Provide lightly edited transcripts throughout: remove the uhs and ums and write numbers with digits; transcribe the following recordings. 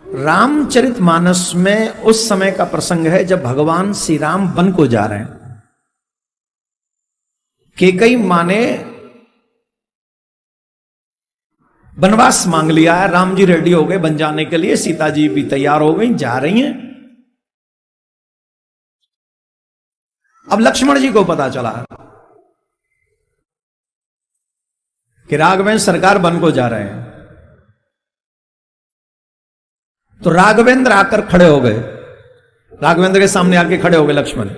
रामचरितमानस में उस समय का प्रसंग है जब भगवान श्री राम वन को जा रहे हैं। कैकेयी मां ने वनवास मांग लिया है, राम जी रेडी हो गए बन जाने के लिए, सीता जी भी तैयार हो गई, जा रही हैं। अब लक्ष्मण जी को पता चला कि राघवेंद्र सरकार वन को जा रहे हैं, तो राघवेंद्र आकर खड़े हो गए, राघवेंद्र के सामने आके खड़े हो गए लक्ष्मण।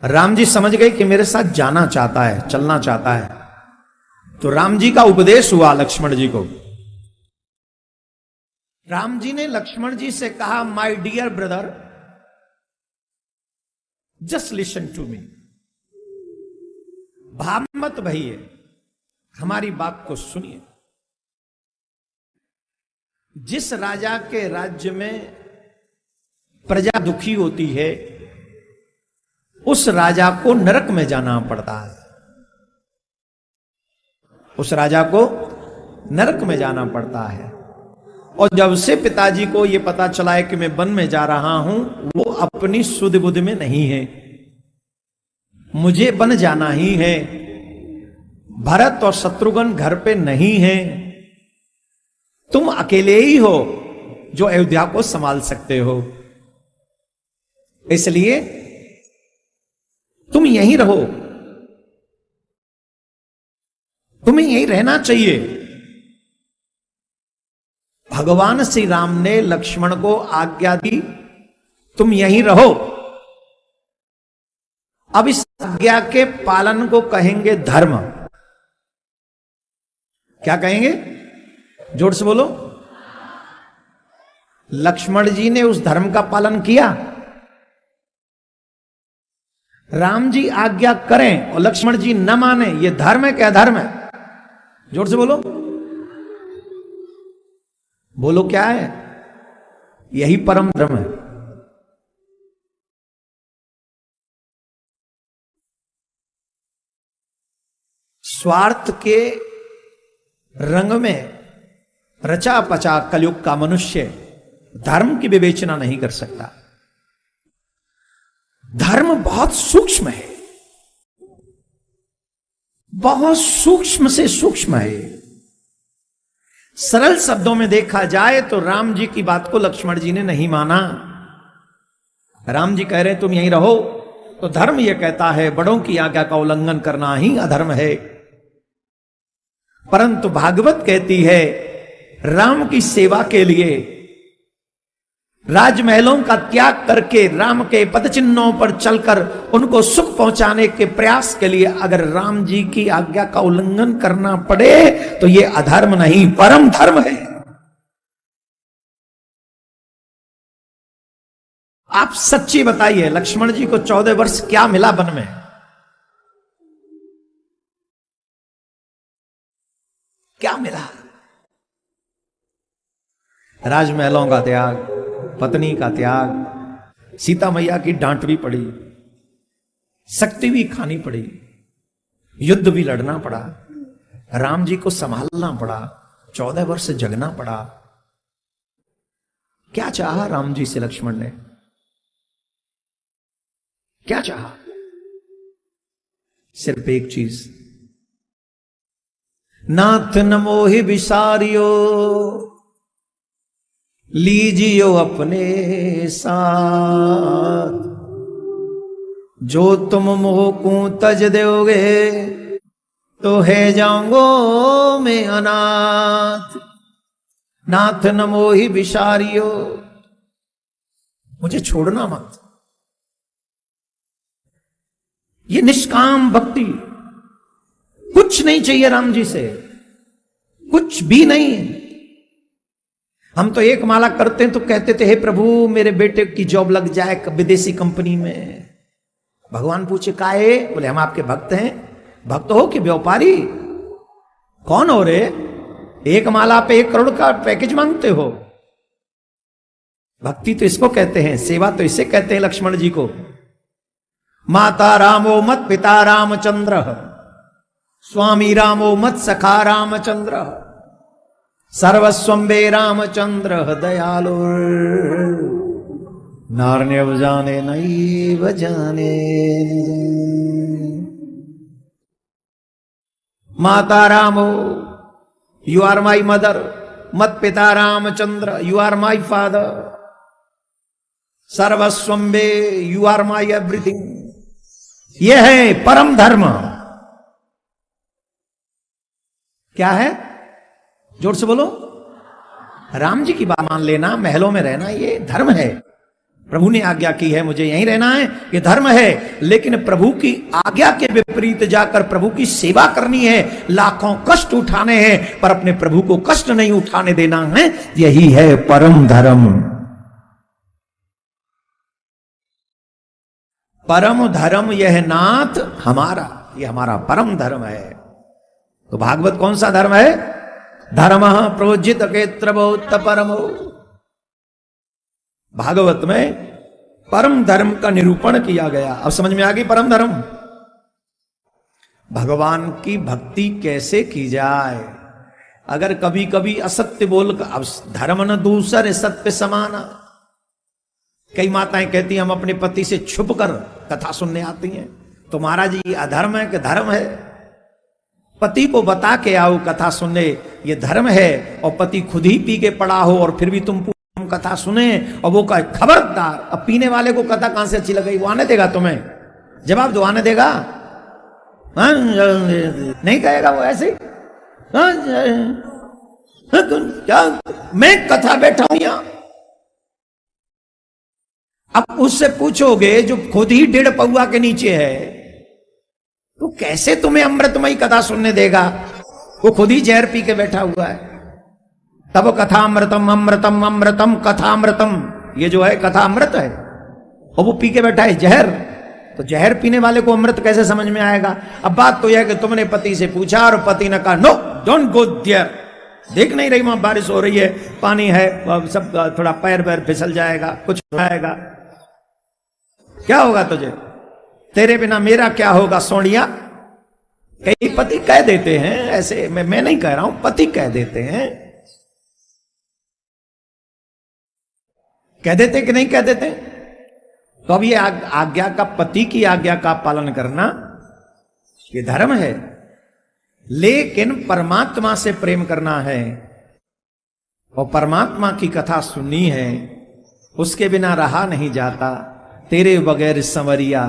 राम जी समझ गए कि मेरे साथ जाना चाहता है, चलना चाहता है, तो राम जी का उपदेश हुआ लक्ष्मण जी को। राम जी ने लक्ष्मण जी से कहा, my dear brother, just listen to me, भाव मत भइए, हमारी बात को सुनिए। जिस राजा के राज्य में प्रजा दुखी होती है उस राजा को नरक में जाना पड़ता है, उस राजा को नरक में जाना पड़ता है। और जब से पिताजी को यह पता चला है कि मैं वन में जा रहा हूं, वो अपनी सुध बुध में नहीं है, मुझे वन जाना ही है। भरत और शत्रुघ्न घर पे नहीं है, तुम अकेले ही हो जो अयोध्या को संभाल सकते हो, इसलिए तुम यहीं रहो, तुम्हें यहीं रहना चाहिए। भगवान श्री राम ने लक्ष्मण को आज्ञा दी, तुम यहीं रहो। अब इस आज्ञा के पालन को कहेंगे धर्म। क्या कहेंगे? जोर से बोलो। लक्ष्मण जी ने उस धर्म का पालन किया। राम जी आज्ञा करें और लक्ष्मण जी न माने, यह धर्म है क्या अधर्म है? जोर से बोलो। बोलो क्या है? यही परम धर्म है। स्वार्थ के रंग में रचा पचा कलयुग का मनुष्य धर्म की विवेचना नहीं कर सकता। धर्म बहुत सूक्ष्म है, बहुत सूक्ष्म से सूक्ष्म है। सरल शब्दों में देखा जाए तो राम जी की बात को लक्ष्मण जी ने नहीं माना। राम जी कह रहे तुम यहीं रहो, तो धर्म यह कहता है बड़ों की आज्ञा का उल्लंघन करना ही अधर्म है। परंतु भागवत कहती है राम की सेवा के लिए, राजमहलों का त्याग करके राम के पद चिन्हों पर चलकर उनको सुख पहुंचाने के प्रयास के लिए अगर राम जी की आज्ञा का उल्लंघन करना पड़े तो यह अधर्म नहीं, परम धर्म है। आप सच्ची बताइए, लक्ष्मण जी को 14 वर्ष क्या मिला वन में? क्या मिला? राजमहलों का त्याग, पत्नी का त्याग, सीता मैया की डांट भी पड़ी, शक्ति भी खानी पड़ी, युद्ध भी लड़ना पड़ा, राम जी को संभालना पड़ा, 14 वर्ष जगना पड़ा। क्या चाहा राम जी से लक्ष्मण ने? क्या चाहा? सिर्फ एक चीज, नाथ न मोहि विसारियो, लीजियो अपने साथ, जो तुम मोह को तज दोगे तो है जाऊंगो मैं अनाथ। नाथ न मोहि विसारियो, मुझे छोड़ना मत। ये निष्काम भक्ति, कुछ नहीं चाहिए राम जी से, कुछ भी नहीं। हम तो एक माला करते हैं तो कहते थे हे प्रभु मेरे बेटे की जॉब लग जाए विदेशी कंपनी में। भगवान पूछे काहे? बोले हम आपके भक्त हैं। भक्त हो कि व्यापारी? कौन हो रे? एक माला पे 1 करोड़ का पैकेज मांगते हो? भक्ति तो इसको कहते हैं, सेवा तो इसे कहते हैं लक्ष्मण जी को। माता रामो मत पिता रामचंद्र, स्वामी रामो मत सखा रामचंद्र, सर्वस्वम्बे रामचंद्र दयालु नार्यव जाने नैव जाने माता रामो यू आर माई मदर, मत पिता Ramchandra you are my father, सर्वस्वम्बे यू आर माई एवरीथिंग। यह है परम धर्म। क्या है? जोर से बोलो। राम जी की बात मान लेना, महलों में रहना ये धर्म है। प्रभु ने आज्ञा की है मुझे यहीं रहना है, ये धर्म है। लेकिन प्रभु की आज्ञा के विपरीत जाकर प्रभु की सेवा करनी है, लाखों कष्ट उठाने हैं, पर अपने प्रभु को कष्ट नहीं उठाने देना है। यही है परम धर्म। परम धर्म यह नाथ हमारा, यह हमारा परम धर्म है। तो भागवत कौन सा धर्म है? धर्म प्रोजित केत्रबोत्त परमो। भागवत में परम धर्म का निरूपण किया गया। अब समझ में आ गई परम धर्म। भगवान की भक्ति कैसे की जाए। अगर कभी कभी असत्य बोल, अब धर्म न दूसर सत्य समाना। कई माताएं कहती हैं हम अपने पति से छुप कर कथा सुनने आती हैं। तो महाराज ये अधर्म है कि धर्म है? पति को बता के आओ कथा सुनने, ये धर्म है। और पति खुद ही पी के पड़ा हो और फिर भी तुम कथा सुने और वो कहे खबरदार। अब पीने वाले को कथा कहां से अच्छी लगी? वो आने देगा तुम्हें? जवाब दो, आने देगा? नहीं कहेगा वो ऐसे। क्या मैं कथा बैठा हूं यहां? अब उससे पूछोगे जो खुद ही 1.5 पौआ के नीचे है, तो कैसे तुम्हें अमृतमयी कथा सुनने देगा? वो खुद ही जहर पी के बैठा हुआ है। तब कथा अमृतम अमृतम अमृतम कथा अमृतम, ये जो है कथा अमृत है और वो पी के बैठा है जहर। तो जहर पीने वाले को अमृत कैसे समझ में आएगा? अब बात तो यह है कि तुमने पति से पूछा और पति ने कहा नो डोंट गो देयर। देख नहीं रही वहां बारिश हो रही है, पानी है, सब थोड़ा पैर पैर फिसल जाएगा, कुछ आएगा, क्या होगा तुझे? तेरे बिना मेरा क्या होगा सोनिया? कई पति कह देते हैं ऐसे, मैं नहीं कह रहा हूं, पति कह देते हैं। कह देते कि नहीं कह देते? तो अब ये आज्ञा का, पति की आज्ञा का पालन करना ये धर्म है। लेकिन परमात्मा से प्रेम करना है और परमात्मा की कथा सुननी है, उसके बिना रहा नहीं जाता। तेरे बगैर संवरिया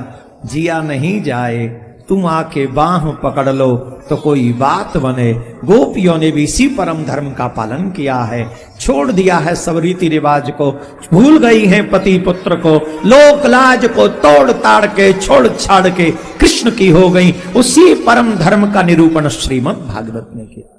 जिया नहीं जाए, तुम आके बाह पकड़ लो तो कोई बात बने। गोपियों ने भी इसी परम धर्म का पालन किया है, छोड़ दिया है सब रीति रिवाज को, भूल गई है पति पुत्र को, लोक लाज को तोड़ ताड़ के छोड़ छाड़ के कृष्ण की हो गई। उसी परम धर्म का निरूपण श्रीमद् भागवत ने किया।